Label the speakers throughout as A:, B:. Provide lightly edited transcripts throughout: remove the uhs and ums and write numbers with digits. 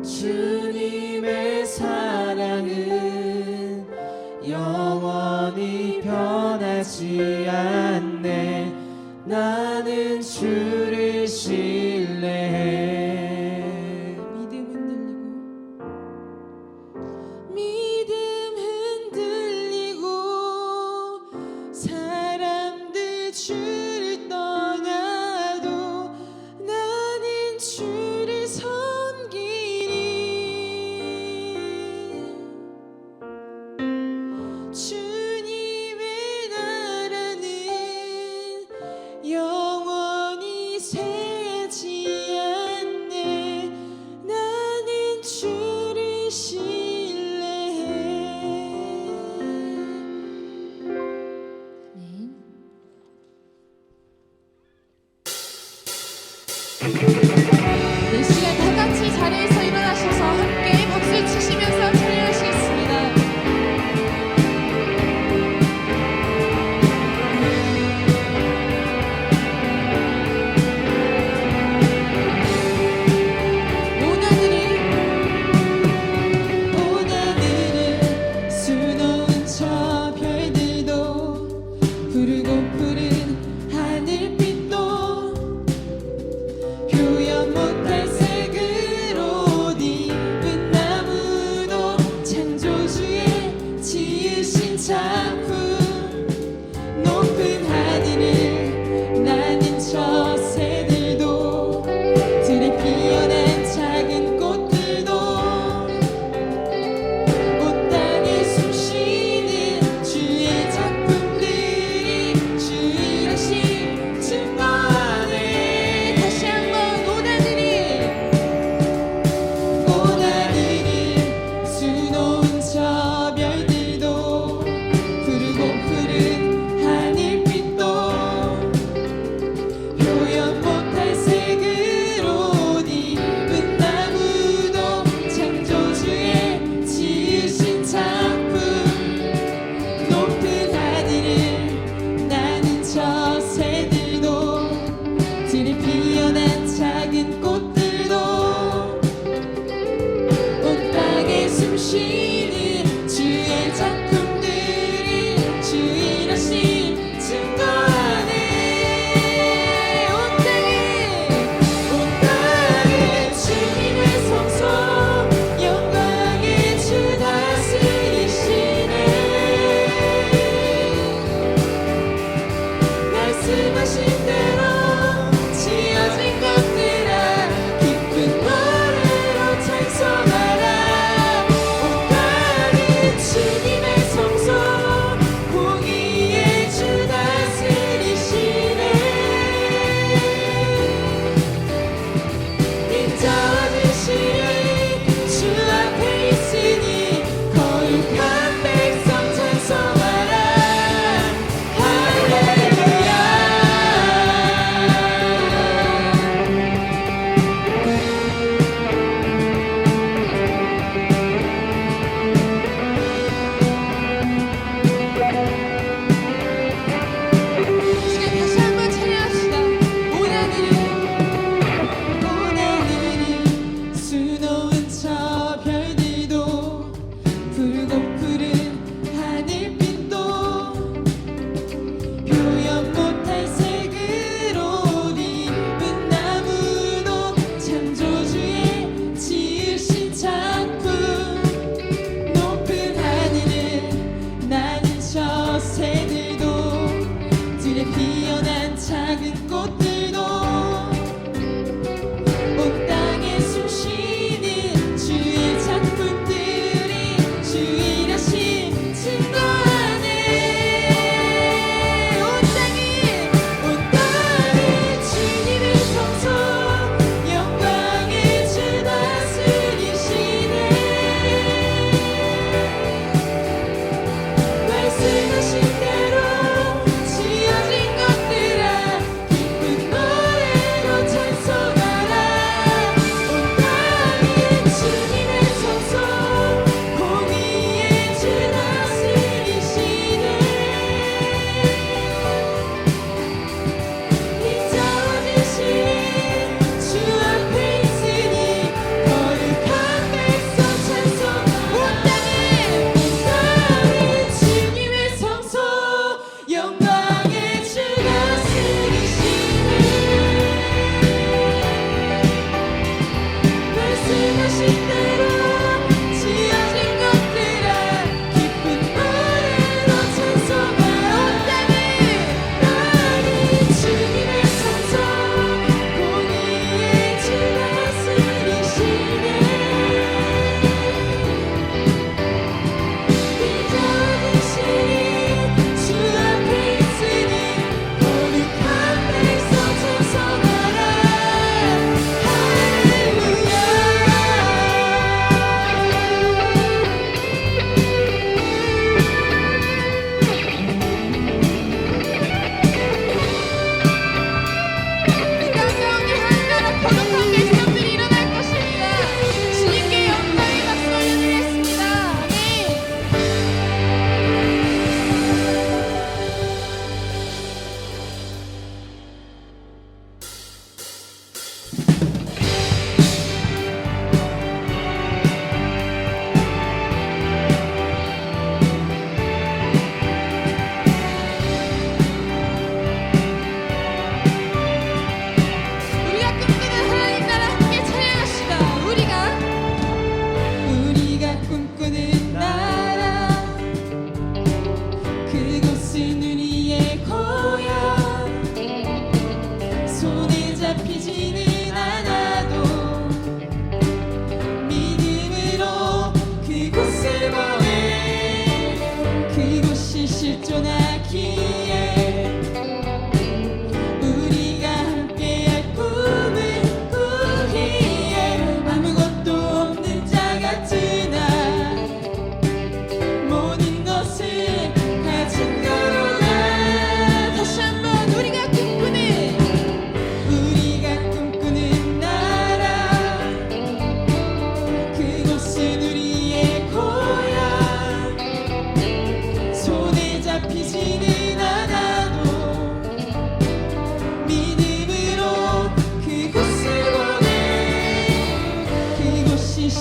A: 주님의 사랑은 영원히 변하지 않네. 나는 주를 신뢰해.
B: 믿음 흔들리고 사람들 주를 떠나도 나는 주를 섬기리. 주님의 나라는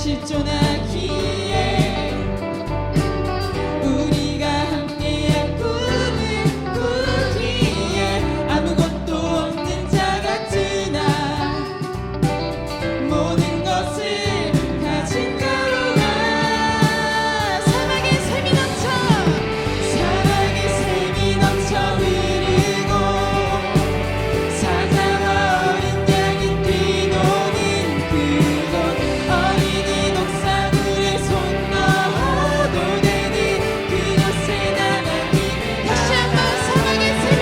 B: 실존하기에 우리가 함께한 꿈을 꾸기에 아무것도 없는 자 같으나 모든 것을 가진 자로가 사막의 샘이 넘쳐 흐르고 사자와 어린 양이 뛰노는 그곳 어린이 녹사물에 손 넣어도 되는 그곳에 하나님을 다시 한번 사막의 샘이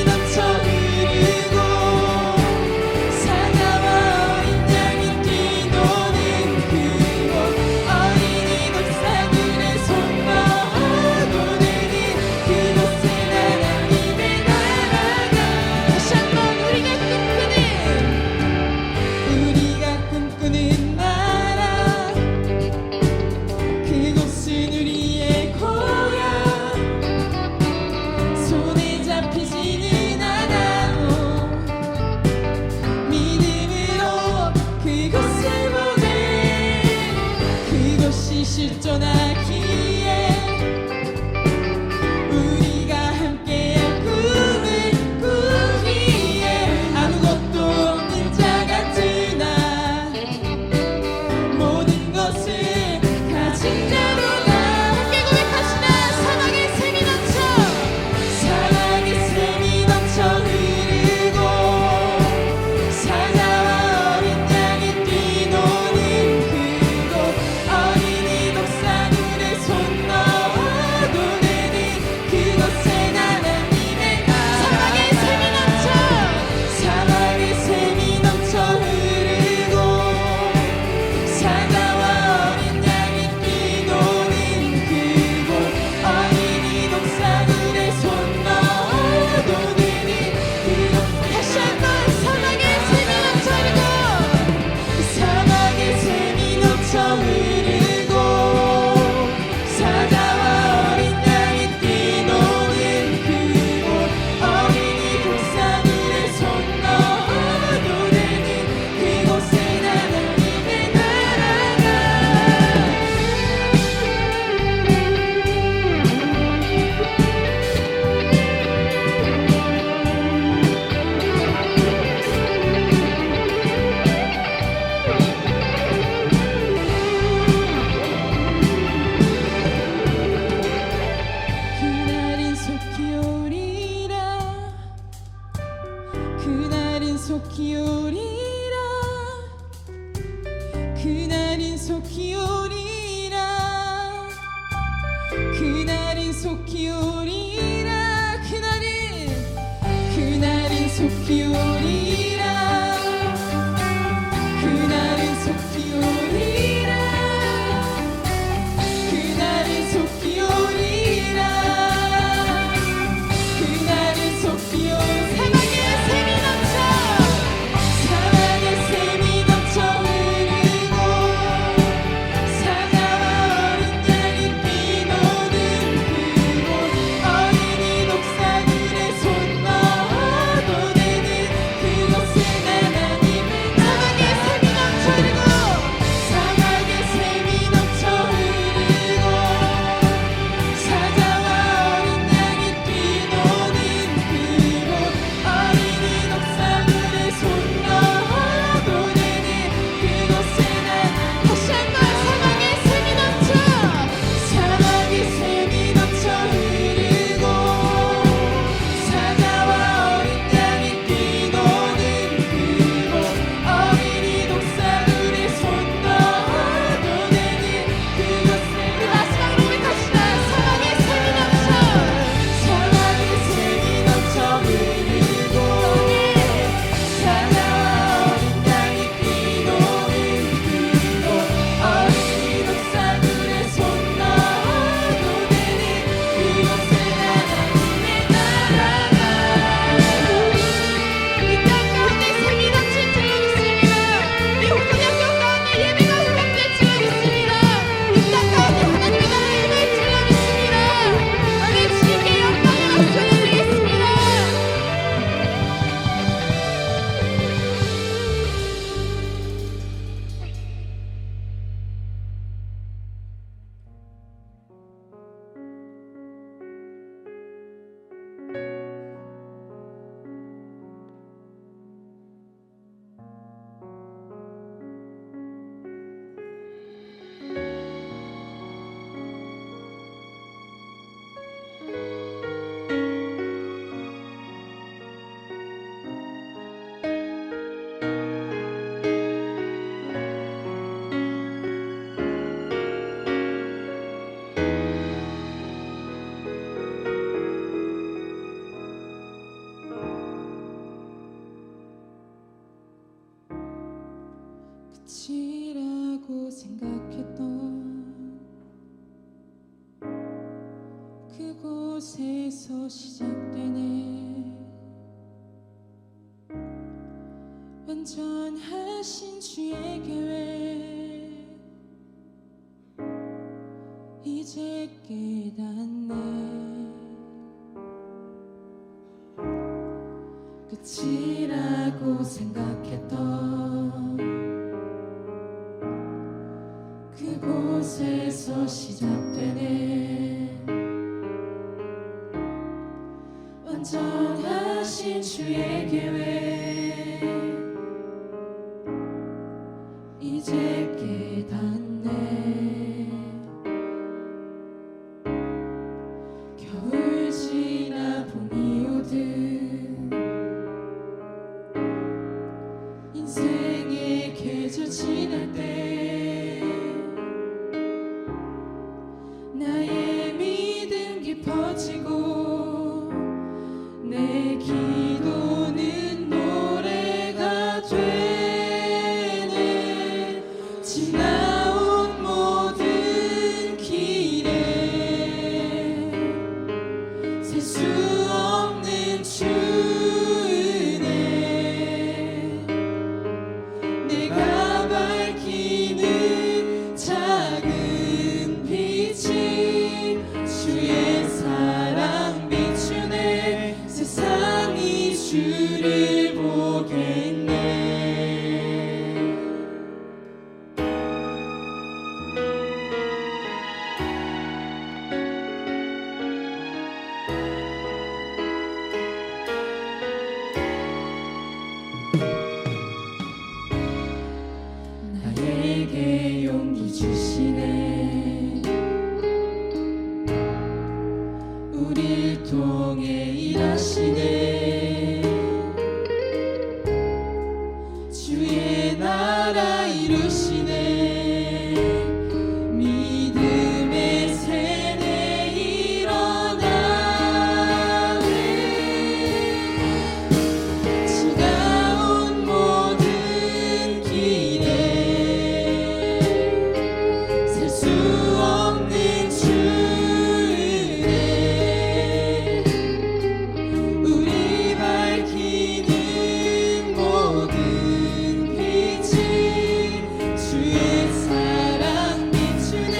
B: 넘쳐 흐르고 사자와 어린 양이 뛰노는 그곳 어린이 녹사물에 손 넣어도 되는 그곳에 하나님의 나라가 다시 한번 우리가 꿈꾸는 나라 그곳은 우리의 고향 손에 잡히지는 않아도 믿음으로 그곳을 보내 그곳이 실존하기에 우리가 함께한 꿈을 꾸기에 아무것도 없는 자 같으나 모든 것을 가진 자로다 함께 고백하시나 사막의 샘이 넘쳐 흐르고 사자와 어린 양이 뛰노는 그곳 어린이 녹사물에 손 넣어도 되는 그곳에 하나님의 나라 사막의 샘이 넘쳐 흐르고 사자와 어린 양이 뛰노는 그곳 어린이 녹사물에 손 넣어도 되는 그곳 다시 한번 사막의 샘이 넘쳐 흐르고 사자와 어린 양이 뛰노는 그곳 어린이 녹사물에 손 넣어도 되는 그곳에 하나님의 나라가 그날은 속히 오리라 그날은 속히 오리라 그날은 속히 오리라 그날은 속히 오리라 그날은 속히 오리라 그날은 속히 오리라 그날은 속히 오리라 사막의 샘이 넘쳐 흐르고 사자와 어린 양이 뛰노는 그곳 어린이 녹사물에 손 넣어도 되는 그곳에 하나님의 사막의 샘이 넘쳐 흐르고 끝이라고 생각했던 그곳에서 시작되네. 완전하신 주의 계획 이제 깨닫네. 끝이라고 생각했던 그곳에서 시작되네. 완전하신 주의 계획 이제 깨닫네. 겨울 지나 봄이 오듯 인생의 계절 지날 때 나의 믿음 깊어지고 내 기도는 노래가 되네. 지나온 모든 길에 셀 수 없는 주은혜 내가 밝히는 작은 빛이 주의 사랑 비추네. 세상이 주를 보겠네. 나에게 용기 주시네. 우릴 통해 일하시네. 주의 나라 이루시네. 믿음의 세대 일어나네. 지나온 모든 길에 셀 수 없는 주은혜 우리 밝히는 모든 빛이 주의 사랑 비추네.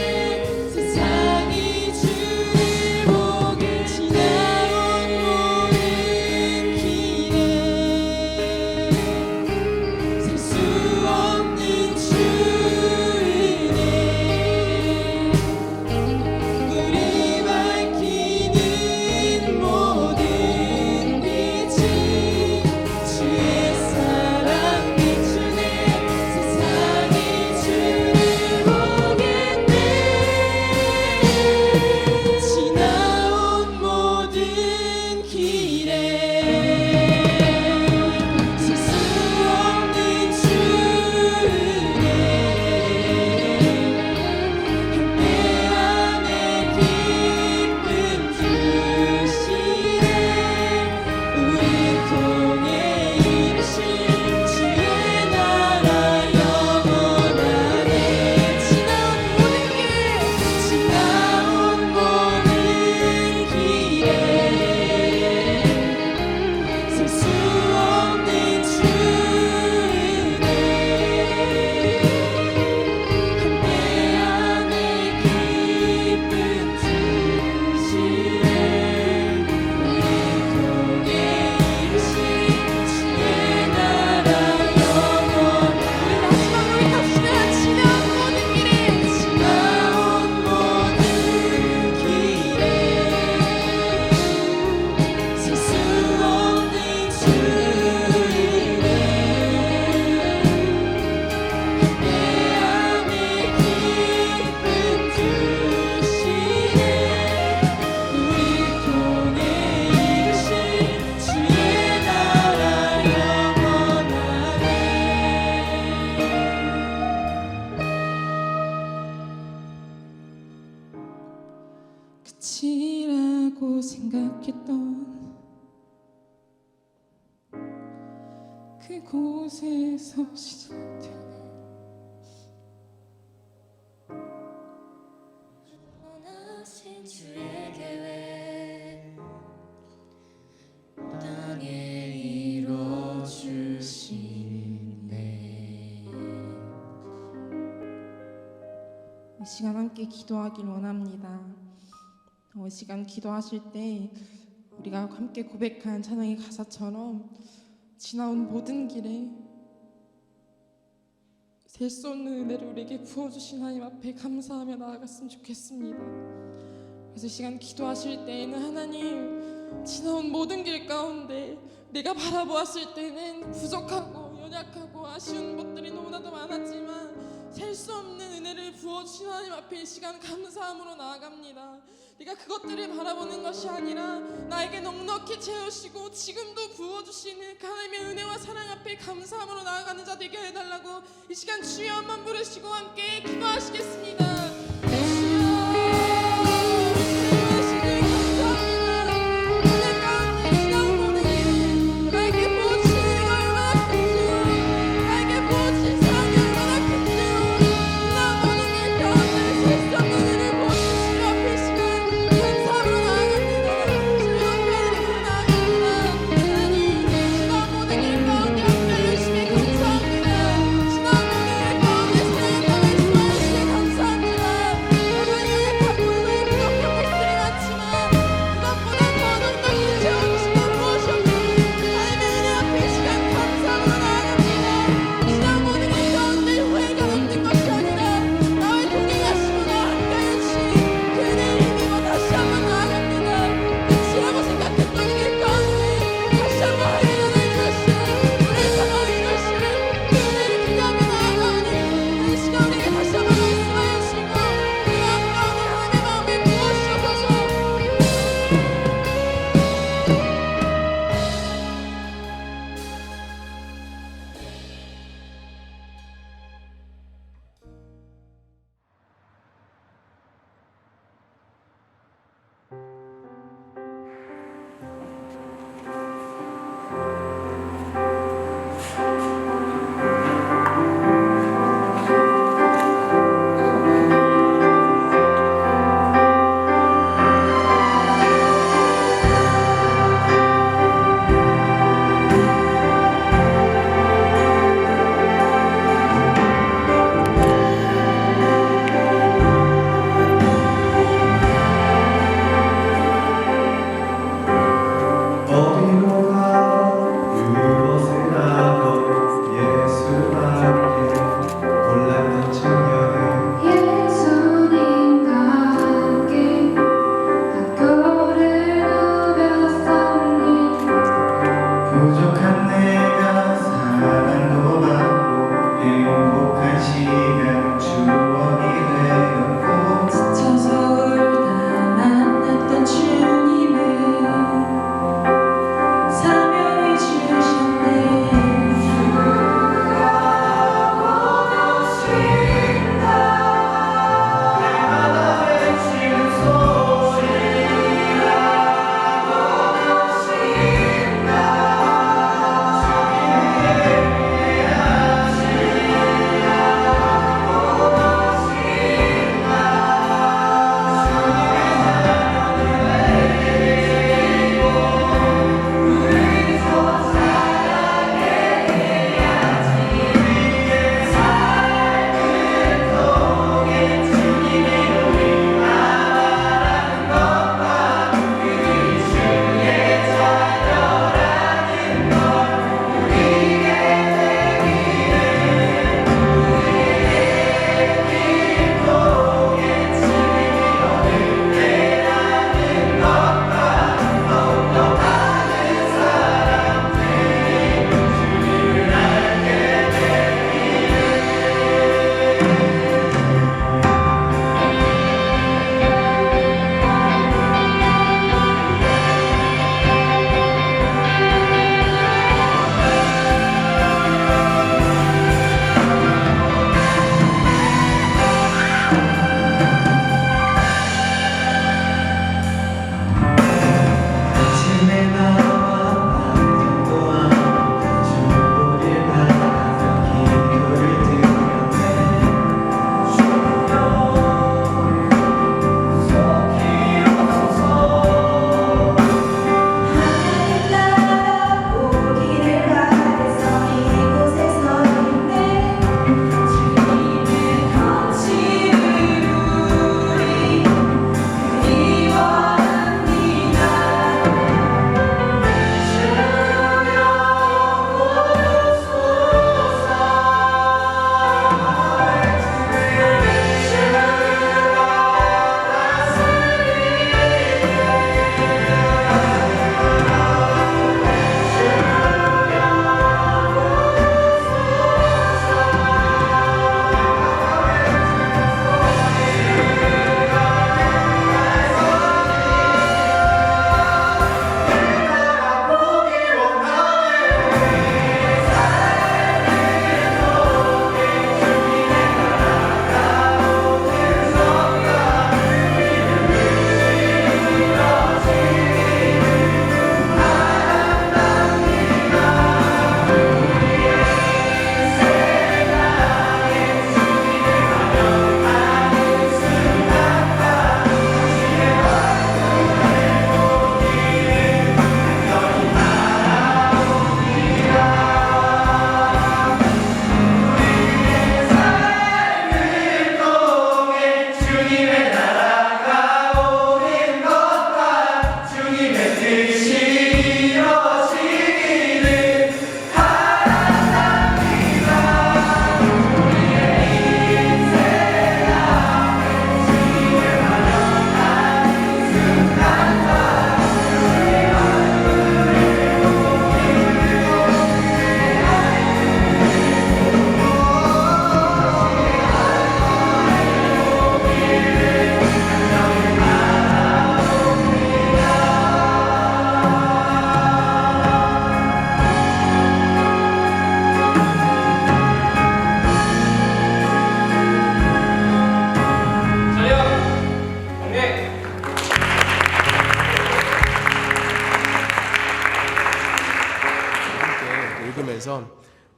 B: 세상이 주를 보게. 지나온 모든 길에 셀 수 없는 주은혜 우리 밝히는 모든 빛이 주의 사랑 비추네. 세상이 주를 보겠네. 지나온 모든 길에 셀 수 없는 주은혜 내 안에 기쁨 주시네. 우리 통해 이루신 주의 나라 영원하네. 지나온 모든 길에 셀 수 없는 주은혜 내 안에 기쁨 주시네. 우리 통해 이루신 주의 나라 영원하네. 우리 마지막으로 갑시다. 지나온 모든 길에 지나온 모든 길에 셀 수 없는 주은혜 내 안에 기쁨 주시네. 우리 통해 이루신 주의 나라 영원하네. 끝이라고 생각했던 그곳에서 시작되네.
C: 이 시간 함께 기도하길 원합니다. 이 시간 기도하실 때 우리가 함께 고백한 찬양의 가사처럼 지나온 모든 길에 셀 수 없는 은혜를 우리에게 부어주신 하나님 앞에 감사하며 나아갔으면 좋겠습니다. 그래서 이 시간 기도하실 때에는 하나님, 지나온 모든 길 가운데 내가 바라보았을 때는 부족하고 연약하고 아쉬운 것들이 너무나도 많았지만 셀 수 없는 은혜를 부어주신 하나님 앞에 이 시간 감사함으로 나아갑니다. 네가 그것들을 바라보는 것이 아니라 나에게 넉넉히 채우시고 지금도 부어주시는 하나님의 은혜와 사랑 앞에 감사함으로 나아가는 자 되게 해달라고 이 시간 주여 한번 부르시고 함께 기도하시겠습니다.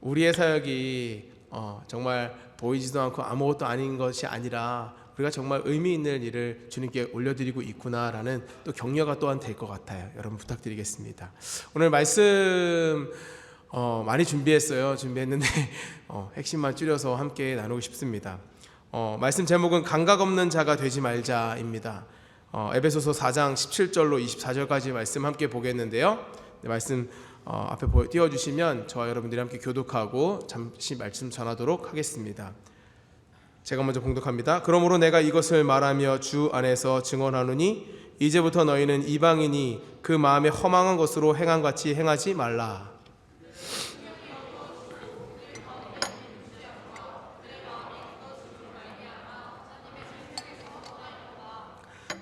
A: 우리의 사역이 정말 보이지도 않고 아무것도 아닌 것이 아니라 우리가 정말 의미 있는 일을 주님께 올려드리고 있구나라는 또 격려가 또한 될 것 같아요. 여러분 부탁드리겠습니다. 오늘 말씀 많이 준비했는데 핵심만 줄여서 함께 나누고 싶습니다. 말씀 제목은 감각 없는 자가 되지 말자입니다. 에베소서 4장 17절로 24절까지 말씀 함께 보겠는데요. 네, 말씀 앞에 띄워주시면 저와 여러분들이 함께 교독하고 잠시 말씀 전하도록 하겠습니다. 제가 먼저 봉독합니다. 그러므로 내가 이것을 말하며 주 안에서 증언하노니 이제부터 너희는 이방인이 그 마음에 허망한 것으로 행함같이 행하지 말라.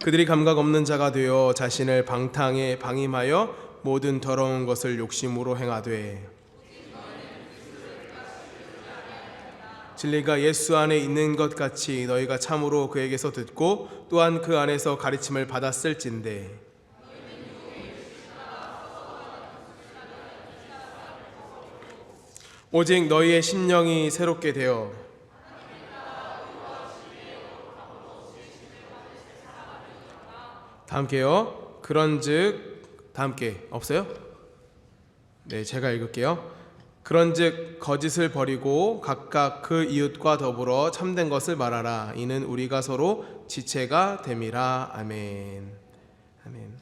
A: 그들이 감각 없는 자가 되어 자신을 방탕에 방임하여 모든 더러운 것을 욕심으로 행하되 진리가 예수 안에 있는 것 같이 너희가 참으로 그에게서 듣고 또한 그 안에서 가르침을 받았을진데 오직 너희의 심령이 새롭게 되어 다 함께요. 그런즉 다 함께 없어요? 네, 제가 읽을게요. 그런즉 거짓을 버리고 각각 그 이웃과 더불어 참된 것을 말하라. 이는 우리가 서로 지체가 됨이라. 아멘. 아멘.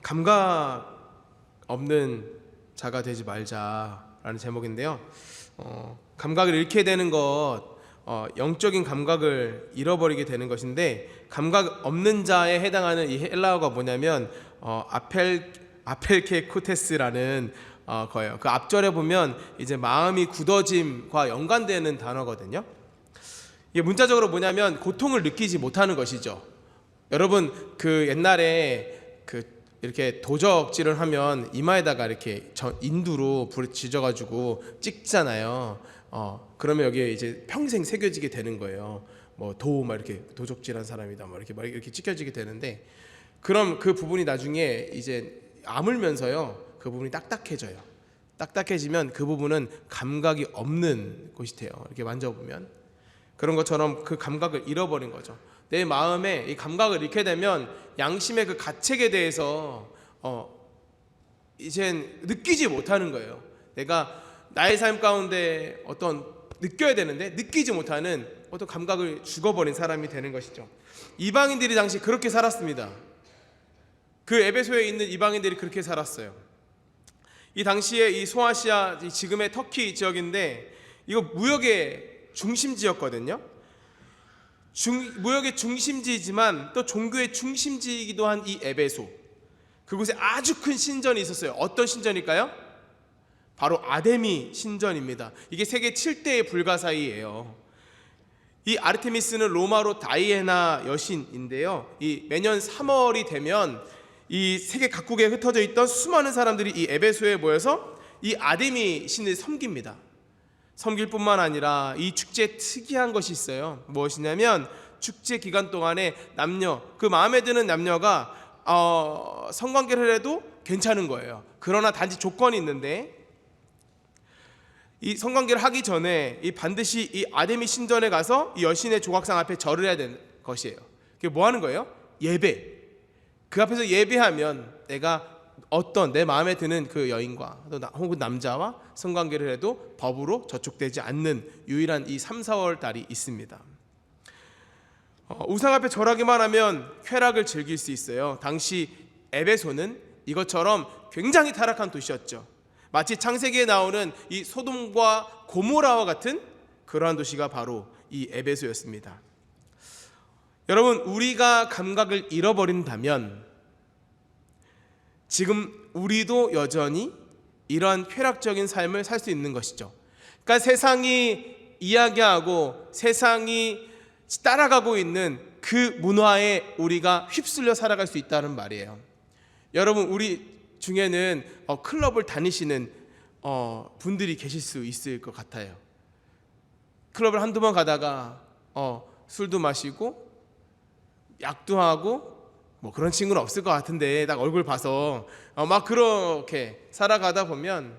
A: 감각 없는 자가 되지 말자라는 제목인데요. 감각을 잃게 되는 것, 영적인 감각을 잃어버리게 되는 것인데, 감각 없는 자에 해당하는 이 헬라어가 뭐냐면 아펠케코테스라는 거예요. 그 앞절에 보면 이제 마음이 굳어짐과 연관되는 단어거든요. 이게 문자적으로 뭐냐면 고통을 느끼지 못하는 것이죠. 여러분 그 옛날에 이렇게 도적질을 하면 이마에다가 이렇게 인두로 불을 지져가지고 찍잖아요. 그러면 여기에 이제 평생 새겨지게 되는 거예요. 뭐 막 이렇게 도적질한 사람이다, 뭐 이렇게 찍혀지게 되는데, 그럼 그 부분이 나중에 이제 아물면서요, 그 부분이 딱딱해져요. 딱딱해지면 그 부분은 감각이 없는 곳이 돼요. 이렇게 만져보면 그런 것처럼 그 감각을 잃어버린 거죠. 내 마음에 이 감각을 잃게 되면 양심의 그 가책에 대해서 이젠 느끼지 못하는 거예요. 내가 나의 삶 가운데 느껴야 되는데 느끼지 못하는 어떤 감각을 죽어버린 사람이 되는 것이죠. 이방인들이 당시 그렇게 살았습니다. 그 에베소에 있는 이방인들이 그렇게 살았어요. 이 당시에 이 소아시아, 지금의 터키 지역인데, 이거 무역의 중심지였거든요. 무역의 중심지이지만 또 종교의 중심지이기도 한 이 에베소, 그곳에 아주 큰 신전이 있었어요. 어떤 신전일까요? 바로 아데미 신전입니다. 이게 세계 7대의 불가사의예요. 이 아르테미스는 로마로 다이애나 여신인데요. 이 매년 3월이 되면 이 세계 각국에 흩어져 있던 수많은 사람들이 이 에베소에 모여서 이 아데미 신을 섬깁니다. 섬길 뿐만 아니라 이 축제에 특이한 것이 있어요. 무엇이냐면 축제 기간 동안에 그 마음에 드는 남녀가 성관계를 해도 괜찮은 거예요. 그러나 단지 조건이 있는데, 이 성관계를 하기 전에 반드시 이 아데미 신전에 가서 이 여신의 조각상 앞에 절을 해야 되는 것이에요. 그게 뭐 하는 거예요? 예배. 그 앞에서 예배하면 내가 내 마음에 드는 그 여인과 혹은 남자와 성관계를 해도 법으로 저촉되지 않는 유일한 이 3, 4월 달이 있습니다. 우상 앞에 절하기만 하면 쾌락을 즐길 수 있어요. 당시 에베소는 이것처럼 굉장히 타락한 도시였죠. 마치 창세기에 나오는 이 소돔과 고모라와 같은 그러한 도시가 바로 이 에베소였습니다. 여러분, 우리가 감각을 잃어버린다면 지금 우리도 여전히 이러한 쾌락적인 삶을 살 수 있는 것이죠. 그러니까 세상이 이야기하고 세상이 따라가고 있는 그 문화에 우리가 휩쓸려 살아갈 수 있다는 말이에요. 여러분, 우리 중에는 클럽을 다니시는 분들이 계실 수 있을 것 같아요. 클럽을 한두 번 가다가 술도 마시고 약도 하고 뭐 그런 친구는 없을 것 같은데 딱 얼굴 봐서 막 그렇게 살아가다 보면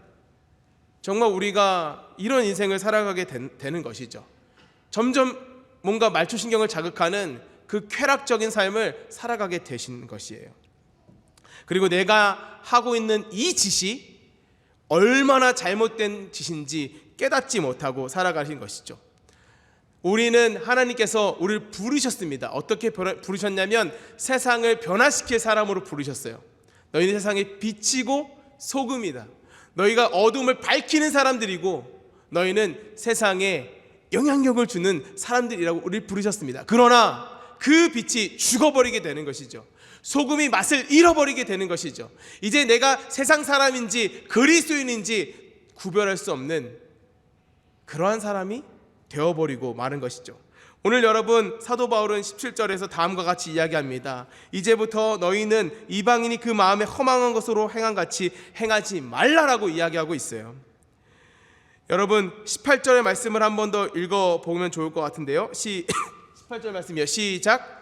A: 정말 우리가 이런 인생을 살아가게 되는 것이죠. 점점 뭔가 말초신경을 자극하는 그 쾌락적인 삶을 살아가게 되신 것이에요. 그리고 내가 하고 있는 이 짓이 얼마나 잘못된 짓인지 깨닫지 못하고 살아가신 것이죠. 우리는 하나님께서 우리를 부르셨습니다. 어떻게 부르셨냐면 세상을 변화시킬 사람으로 부르셨어요. 너희는 세상의 빛이고 소금이다. 너희가 어둠을 밝히는 사람들이고 너희는 세상에 영향력을 주는 사람들이라고 우리를 부르셨습니다. 그러나 그 빛이 죽어버리게 되는 것이죠. 소금이 맛을 잃어버리게 되는 것이죠. 이제 내가 세상 사람인지 그리스도인인지 구별할 수 없는 그러한 사람이 되어버리고 마는 것이죠. 오늘 여러분 사도 바울은 17절에서 다음과 같이 이야기합니다. 이제부터 너희는 이방인이 그 마음에 허망한 것으로 행한같이 행하지 말라라고 이야기하고 있어요. 여러분 18절의 말씀을 한 번 더 읽어보면 좋을 것 같은데요. 18절 말씀이요. 시작.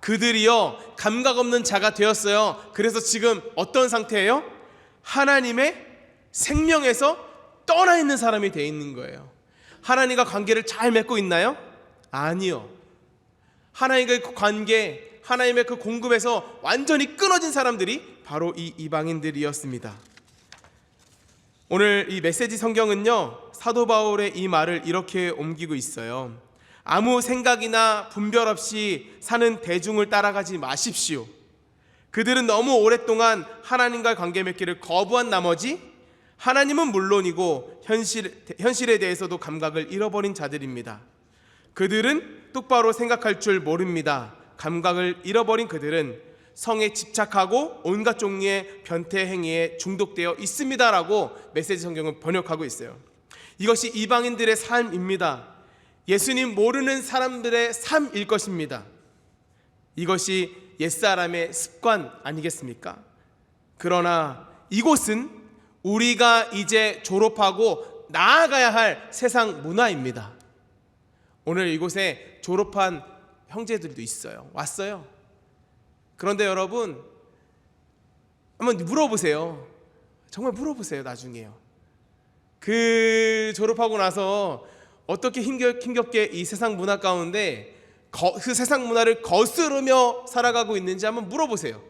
A: 그들이요 감각 없는 자가 되었어요. 그래서 지금 어떤 상태예요? 하나님의 생명에서 떠나 있는 사람이 되어 있는 거예요. 하나님과 관계를 잘 맺고 있나요? 아니요. 하나님과의 관계, 하나님의 그 공급에서 완전히 끊어진 사람들이 바로 이 이방인들이었습니다. 오늘 이 메시지 성경은요 사도 바울의 이 말을 이렇게 옮기고 있어요. 아무 생각이나 분별 없이 사는 대중을 따라가지 마십시오. 그들은 너무 오랫동안 하나님과의 관계 맺기를 거부한 나머지 하나님은 물론이고 현실에 대해서도 감각을 잃어버린 자들입니다. 그들은 똑바로 생각할 줄 모릅니다. 감각을 잃어버린 그들은 성에 집착하고 온갖 종류의 변태 행위에 중독되어 있습니다라고 메시지 성경은 번역하고 있어요. 이것이 이방인들의 삶입니다. 예수님 모르는 사람들의 삶일 것입니다. 이것이 옛사람의 습관 아니겠습니까? 그러나 이곳은 우리가 이제 졸업하고 나아가야 할 세상 문화입니다. 오늘 이곳에 졸업한 형제들도 있어요. 왔어요. 그런데 여러분 한번 물어보세요. 정말 물어보세요. 나중에요. 그 졸업하고 나서 어떻게 힘겹게 이 세상 문화 가운데 그 세상 문화를 거스르며 살아가고 있는지 한번 물어보세요.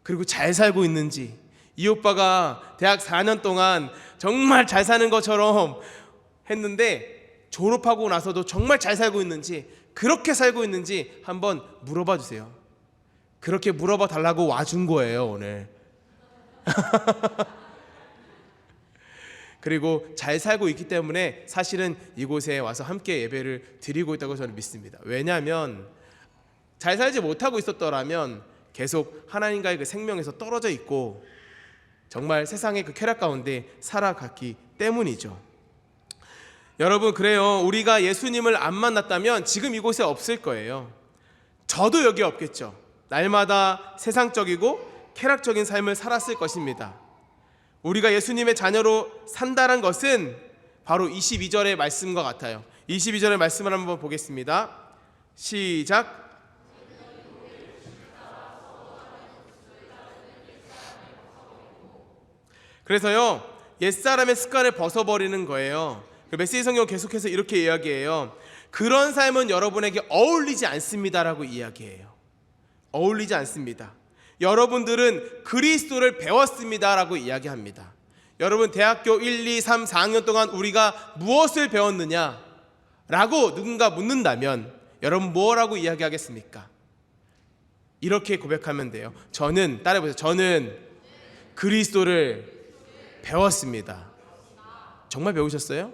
A: 그리고 잘 살고 있는지, 이 오빠가 대학 4년 동안 정말 잘 사는 것처럼 했는데 졸업하고 나서도 정말 잘 살고 있는지, 그렇게 살고 있는지 한번 물어봐 주세요. 그렇게 물어봐 달라고 와준 거예요 오늘. 그리고 잘 살고 있기 때문에 사실은 이곳에 와서 함께 예배를 드리고 있다고 저는 믿습니다. 왜냐하면 잘 살지 못하고 있었더라면 계속 하나님과의 그 생명에서 떨어져 있고 정말 세상의 그 쾌락 가운데 살아갔기 때문이죠. 여러분, 그래요. 우리가 예수님을 안 만났다면 지금 이곳에 없을 거예요. 저도 여기 없겠죠. 날마다 세상적이고 쾌락적인 삶을 살았을 것입니다. 우리가 예수님의 자녀로 산다는 것은 바로 22절의 말씀과 같아요. 22절의 말씀을 한번 보겠습니다. 시작. 그래서요, 옛사람의 습관을 벗어버리는 거예요. 메시지 성경 계속해서 이렇게 이야기해요. 그런 삶은 여러분에게 어울리지 않습니다라고 이야기해요. 어울리지 않습니다. 여러분들은 그리스도를 배웠습니다라고 이야기합니다. 여러분, 대학교 1, 2, 3, 4학년 동안 우리가 무엇을 배웠느냐 라고 누군가 묻는다면 여러분 뭐라고 이야기하겠습니까? 이렇게 고백하면 돼요. 저는, 따라해보세요. 저는 그리스도를 배웠습니다. 정말 배우셨어요?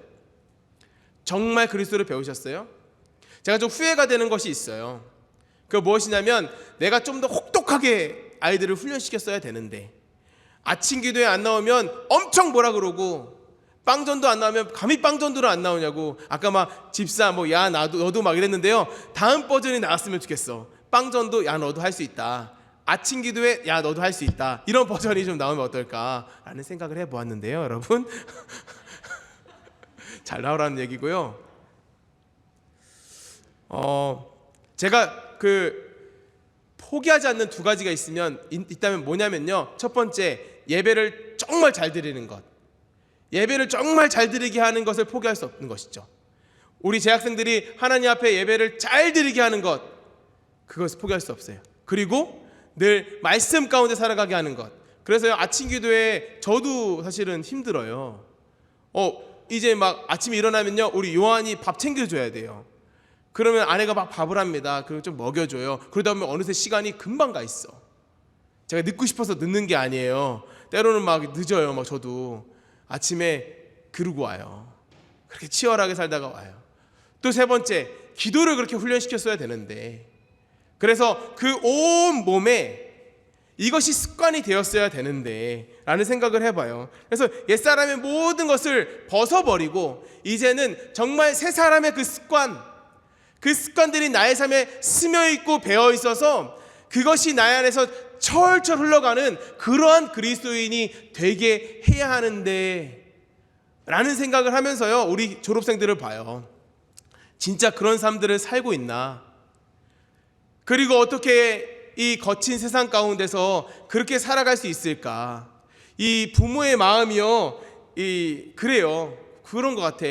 A: 정말 그리스도를 배우셨어요? 제가 좀 후회가 되는 것이 있어요. 그 무엇이냐면 내가 좀 더 혹독하게 아이들을 훈련시켰어야 되는데 아침 기도에 안 나오면 엄청 뭐라 그러고 빵전도 안 나오면 감히 빵전도를 안 나오냐고 아까 막 집사 뭐 야 너도 막 이랬는데요. 다음 버전이 나왔으면 좋겠어. 빵전도 야 너도 할 수 있다. 아침 기도에 야 너도 할 수 있다. 이런 버전이 좀 나오면 어떨까라는 생각을 해보았는데요. 여러분 잘 나오라는 얘기고요. 제가 포기하지 않는 두 가지가 있다면 뭐냐면요. 첫 번째, 예배를 정말 잘 드리는 것. 예배를 정말 잘 드리게 하는 것을 포기할 수 없는 것이죠. 우리 재학생들이 하나님 앞에 예배를 잘 드리게 하는 것, 그것을 포기할 수 없어요. 그리고 늘 말씀 가운데 살아가게 하는 것. 그래서 아침 기도에 저도 사실은 힘들어요. 이제 막 아침에 일어나면요, 우리 요한이 밥 챙겨줘야 돼요. 그러면 아내가 막 밥을 합니다. 그리고 좀 먹여줘요. 그러다 보면 어느새 시간이 금방 가 있어. 제가 늦고 싶어서 늦는 게 아니에요. 때로는 막 늦어요. 막 저도 아침에 그러고 와요. 그렇게 치열하게 살다가 와요. 또 세 번째, 기도를 그렇게 훈련시켰어야 되는데, 그래서 그 온 몸에 이것이 습관이 되었어야 되는데 라는 생각을 해봐요. 그래서 옛사람의 모든 것을 벗어버리고 이제는 정말 새 사람의 그 습관들이 나의 삶에 스며있고 배어있어서 그것이 나의 안에서 철철 흘러가는 그러한 그리스도인이 되게 해야 하는데 라는 생각을 하면서요, 우리 졸업생들을 봐요. 진짜 그런 삶들을 살고 있나? 그리고 어떻게 이 거친 세상 가운데서 그렇게 살아갈 수 있을까? 이 부모의 마음이요, 그래요. 그런 것 같아.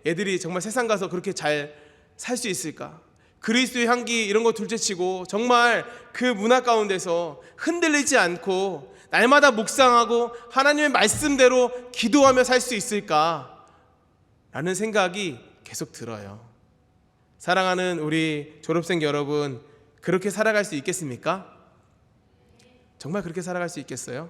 A: 애들이 정말 세상 가서 그렇게 잘 살 수 있을까? 그리스도의 향기 이런 거 둘째치고 정말 그 문화 가운데서 흔들리지 않고 날마다 묵상하고 하나님의 말씀대로 기도하며 살 수 있을까? 라는 생각이 계속 들어요. 사랑하는 우리 졸업생 여러분, 그렇게 살아갈 수 있겠습니까? 정말 그렇게 살아갈 수 있겠어요?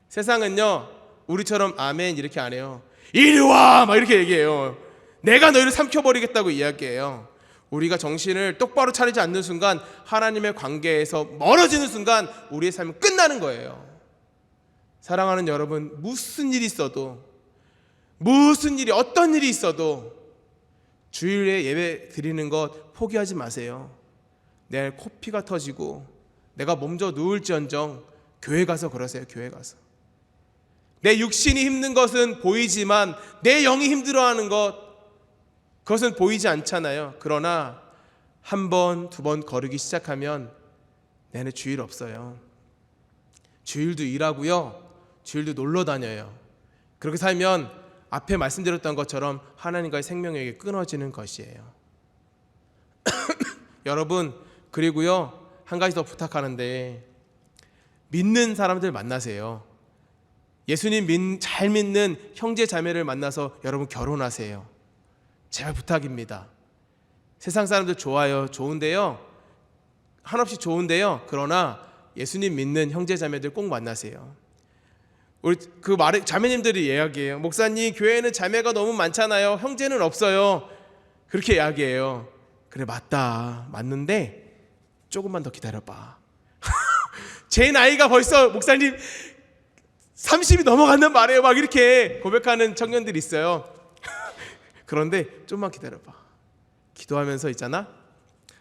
A: 세상은요, 우리처럼 아멘 이렇게 안 해요. 이리 와! 막 이렇게 얘기해요. 내가 너희를 삼켜버리겠다고 이야기해요. 우리가 정신을 똑바로 차리지 않는 순간, 하나님의 관계에서 멀어지는 순간 우리의 삶은 끝나는 거예요. 사랑하는 여러분, 무슨 일이 있어도, 어떤 일이 있어도 주일에 예배 드리는 것 포기하지 마세요. 내일 코피가 터지고 내가 몸져 누울지언정 교회 가서 그러세요. 교회 가서. 내 육신이 힘든 것은 보이지만 내 영이 힘들어하는 것, 그것은 보이지 않잖아요. 그러나 한 번, 두 번 거르기 시작하면 내내 주일 없어요. 주일도 일하고요, 주일도 놀러 다녀요. 그렇게 살면 앞에 말씀드렸던 것처럼 하나님과의 생명력이 끊어지는 것이에요. 여러분, 그리고요, 한 가지 더 부탁하는데, 믿는 사람들 만나세요. 예수님 잘 믿는 형제 자매를 만나서 여러분 결혼하세요. 제발 부탁입니다. 세상 사람들 좋아요. 좋은데요, 한없이 좋은데요, 그러나 예수님 믿는 형제 자매들 꼭 만나세요. 우리 자매님들이 이야기해요. 목사님, 교회에는 자매가 너무 많잖아요. 형제는 없어요. 그렇게 이야기해요. 그래, 맞는데 조금만 더 기다려봐. 제 나이가 벌써 목사님 30이 넘어간단 말이에요. 막 이렇게 고백하는 청년들이 있어요. 그런데 좀만 기다려봐. 기도하면서 있잖아,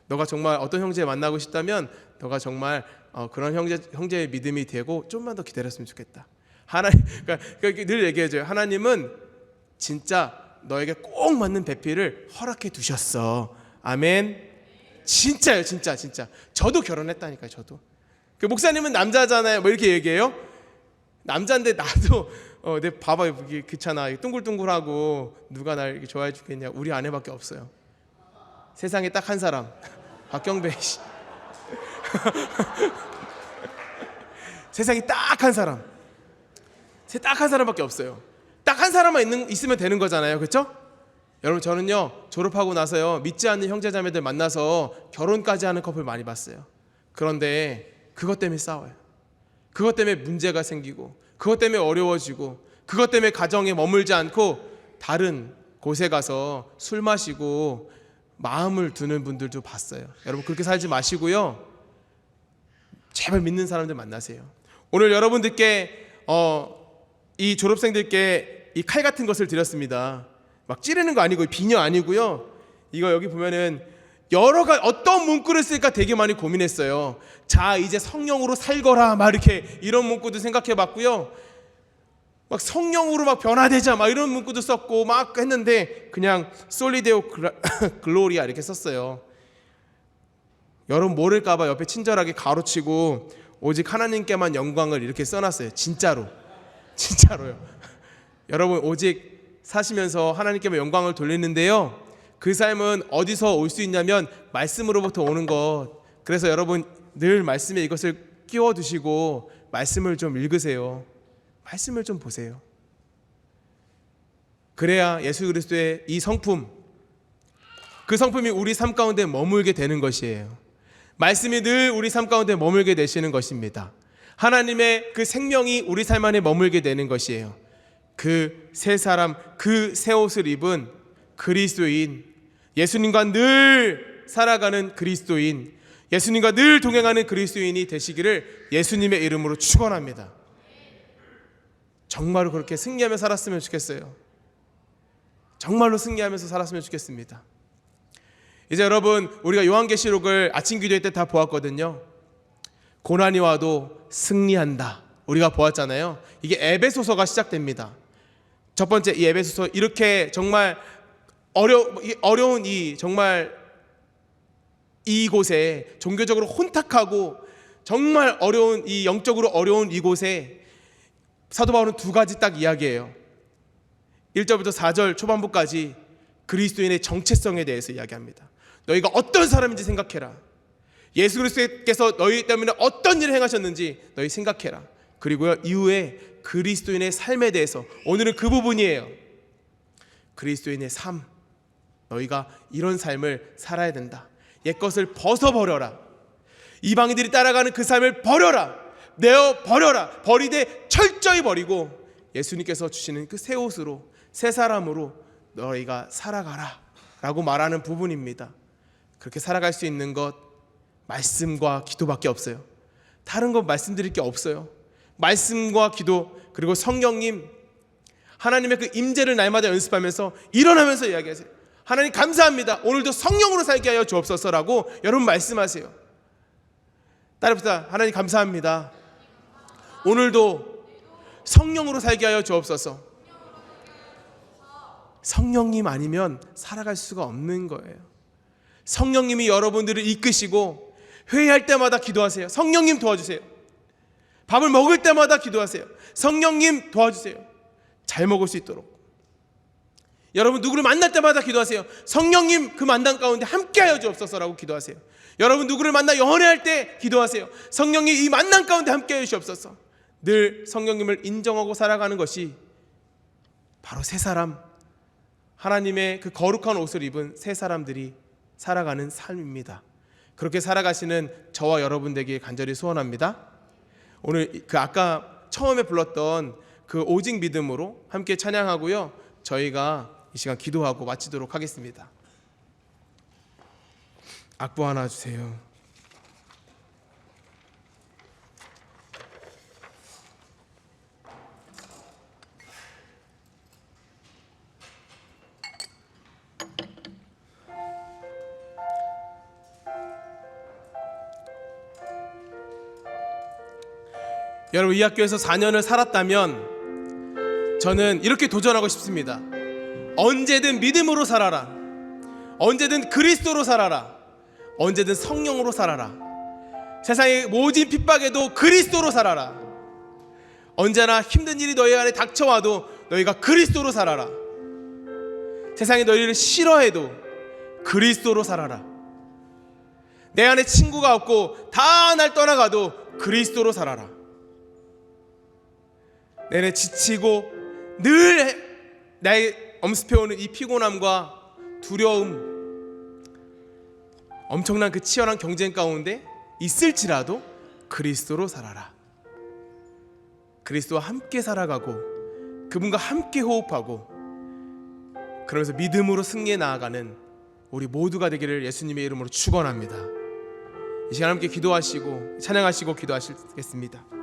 A: 너가 정말 어떤 형제 만나고 싶다면 너가 정말 그런 형제의 믿음이 되고 좀만 더 기다렸으면 좋겠다. 그러니까 늘 얘기해줘요. 하나님은 진짜 너에게 꼭 맞는 배필을 허락해 두셨어. 아멘. 진짜요, 진짜. 저도 결혼했다니까요. 저도. 그 목사님은 남자잖아요. 뭐 이렇게 얘기해요. 남자인데 나도 내 봐봐요, 그렇잖아. 둥글둥글하고 누가 날 이렇게 좋아해 주겠냐. 우리 아내밖에 없어요. 세상에 딱 한 사람, 박경배 씨. 세상에 딱 한 사람. 딱 한 사람밖에 없어요. 딱 한 사람만 있으면 되는 거잖아요. 그렇죠? 여러분, 저는요, 졸업하고 나서요, 믿지 않는 형제자매들 만나서 결혼까지 하는 커플 많이 봤어요. 그런데 그것 때문에 싸워요. 그것 때문에 문제가 생기고, 그것 때문에 어려워지고, 그것 때문에 가정에 머물지 않고 다른 곳에 가서 술 마시고 마음을 두는 분들도 봤어요. 여러분, 그렇게 살지 마시고요, 제발 믿는 사람들 만나세요. 오늘 여러분들께 이 졸업생들께 이 칼 같은 것을 드렸습니다. 막 찌르는 거 아니고 비녀 아니고요. 이거 여기 보면은 여러 가지 어떤 문구를 쓸까 되게 많이 고민했어요. 자, 이제 성령으로 살거라, 막 이렇게 이런 문구도 생각해봤고요. 막 성령으로 막 변화되자 막 이런 문구도 썼고 막 했는데 그냥 솔리데오 글로리아 이렇게 썼어요. 여러분 모를까봐 옆에 친절하게 가로치고 오직 하나님께만 영광을 이렇게 써놨어요. 진짜로요. 여러분 오직 사시면서 하나님께만 영광을 돌리는데요, 그 삶은 어디서 올 수 있냐면 말씀으로부터 오는 것. 그래서 여러분 늘 말씀에 이것을 끼워두시고 말씀을 좀 읽으세요. 말씀을 좀 보세요. 그래야 예수 그리스도의 이 성품, 그 성품이 우리 삶 가운데 머물게 되는 것이에요. 말씀이 늘 우리 삶 가운데 머물게 되시는 것입니다. 하나님의 그 생명이 우리 삶 안에 머물게 되는 것이에요. 그 새 사람, 그 새 옷을 입은 그리스도인, 예수님과 늘 살아가는 그리스도인, 예수님과 늘 동행하는 그리스도인이 되시기를 예수님의 이름으로 축원합니다. 정말로 그렇게 승리하며 살았으면 좋겠어요. 정말로 승리하면서 살았으면 좋겠습니다. 이제 여러분 우리가 요한계시록을 아침 기도회 때 다 보았거든요. 고난이 와도 승리한다 우리가 보았잖아요. 이게 에베소서가 시작됩니다. 첫 번째 이 에베소서, 이렇게 정말 어려운 이 정말 이곳에, 종교적으로 혼탁하고 정말 어려운 이 영적으로 어려운 이곳에 사도 바울은 두 가지 딱 이야기해요. 1절부터 4절 초반부까지 그리스도인의 정체성에 대해서 이야기합니다. 너희가 어떤 사람인지 생각해라. 예수 그리스도께서 너희 때문에 어떤 일을 행하셨는지 너희 생각해라. 그리고요 이후에 그리스도인의 삶에 대해서, 오늘은 그 부분이에요. 그리스도인의 삶, 너희가 이런 삶을 살아야 된다. 옛것을 벗어버려라. 이방인들이 따라가는 그 삶을 버려라. 내어 버려라. 버리되 철저히 버리고 예수님께서 주시는 그 새 옷으로, 새 사람으로 너희가 살아가라 라고 말하는 부분입니다. 그렇게 살아갈 수 있는 것 말씀과 기도밖에 없어요. 다른 것 말씀드릴 게 없어요. 말씀과 기도, 그리고 성령님, 하나님의 그 임재를 날마다 연습하면서 일어나면서 이야기하세요. 하나님 감사합니다. 오늘도 성령으로 살게 하여 주옵소서라고 여러분 말씀하세요. 따라합시다. 하나님 감사합니다. 오늘도 성령으로 살게 하여 주옵소서. 성령님 아니면 살아갈 수가 없는 거예요. 성령님이 여러분들을 이끄시고 회의할 때마다 기도하세요. 성령님 도와주세요. 밥을 먹을 때마다 기도하세요. 성령님 도와주세요. 잘 먹을 수 있도록. 여러분 누구를 만날 때마다 기도하세요. 성령님 그 만남 가운데 함께하여 주옵소서라고 기도하세요. 여러분 누구를 만나 연애할 때 기도하세요. 성령님 이 만남 가운데 함께하여 주옵소서. 늘 성령님을 인정하고 살아가는 것이 바로 새 사람, 하나님의 그 거룩한 옷을 입은 새 사람들이 살아가는 삶입니다. 그렇게 살아가시는 저와 여러분 되길 간절히 소원합니다. 오늘 그 아까 처음에 불렀던 그 오직 믿음으로 함께 찬양하고요, 저희가 이 시간 기도하고 마치도록 하겠습니다. 악보 하나 주세요. 여러분 이 학교에서 4년을 살았다면 저는 이렇게 도전하고 싶습니다. 언제든 믿음으로 살아라. 언제든 그리스도로 살아라. 언제든 성령으로 살아라. 세상의 모든 핍박에도 그리스도로 살아라. 언제나 힘든 일이 너희 안에 닥쳐와도 너희가 그리스도로 살아라. 세상이 너희를 싫어해도 그리스도로 살아라. 내 안에 친구가 없고 다 날 떠나가도 그리스도로 살아라. 내내 지치고 늘 나의 엄습해오는 이 피곤함과 두려움, 엄청난 그 치열한 경쟁 가운데 있을지라도 그리스도로 살아라. 그리스도와 함께 살아가고 그분과 함께 호흡하고 그러면서 믿음으로 승리해 나아가는 우리 모두가 되기를 예수님의 이름으로 축원합니다. 이 시간 함께 기도하시고 찬양하시고 기도하시겠습니다.